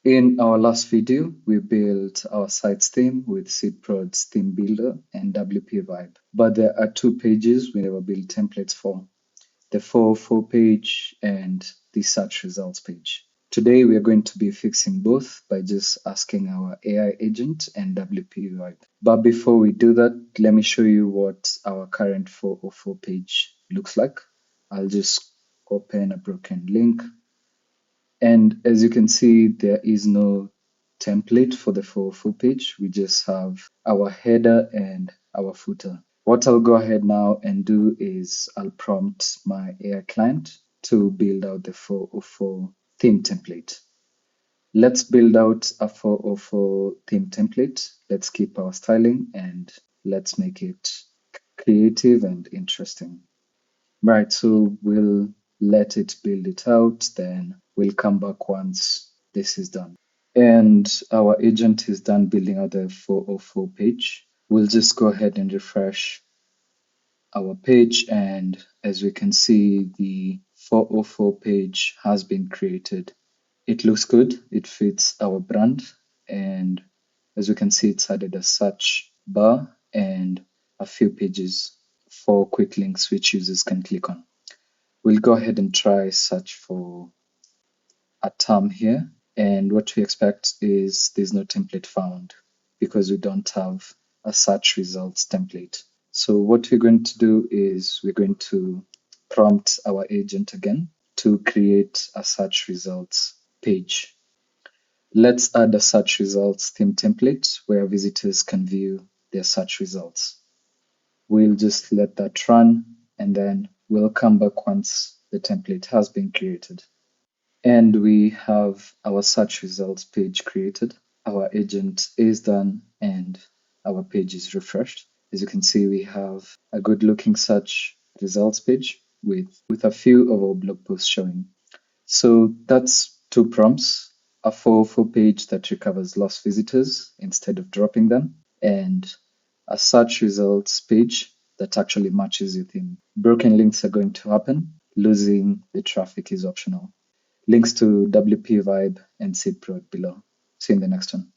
In our last video, we built our site's theme with SeedProd's theme builder and WPVibe. But there are two pages we never built templates for, the 404 page and the search results page. Today, we are going to be fixing both by just asking our AI agent and WPVibe. But before we do that, let me show you what our current 404 page looks like. I'll just open a broken link. And as you can see, there is no template for the 404 page. We just have our header and our footer. What I'll go ahead now and do is I'll prompt my AI client to build out the 404 theme template. Let's build out a 404 theme template. Let's keep our styling and let's make it creative and interesting. Right, so we'll let it build it out, then we'll come back once this is done. And our agent is done building out the 404 page. We'll just go ahead and refresh our page, and as we can see, the 404 page has been created. It looks good, it fits our brand, and as we can see, it's added a search bar and a few pages for quick links which users can click on. We'll go ahead and try search for a term here. And what we expect is there's no template found because we don't have a search results template. So what we're going to do is we're going to prompt our agent again to create a search results page. Let's add a search results theme template where visitors can view their search results. We'll just let that run and then we'll come back once the template has been created. And we have our search results page created. Our agent is done and our page is refreshed. As you can see, we have a good looking search results page with a few of our blog posts showing. So that's two prompts, a 404 page that recovers lost visitors instead of dropping them, and a search results page that actually matches your theme. Broken links are going to happen. Losing the traffic is optional. Links to WPVibe and SeedProd below. See you in the next one.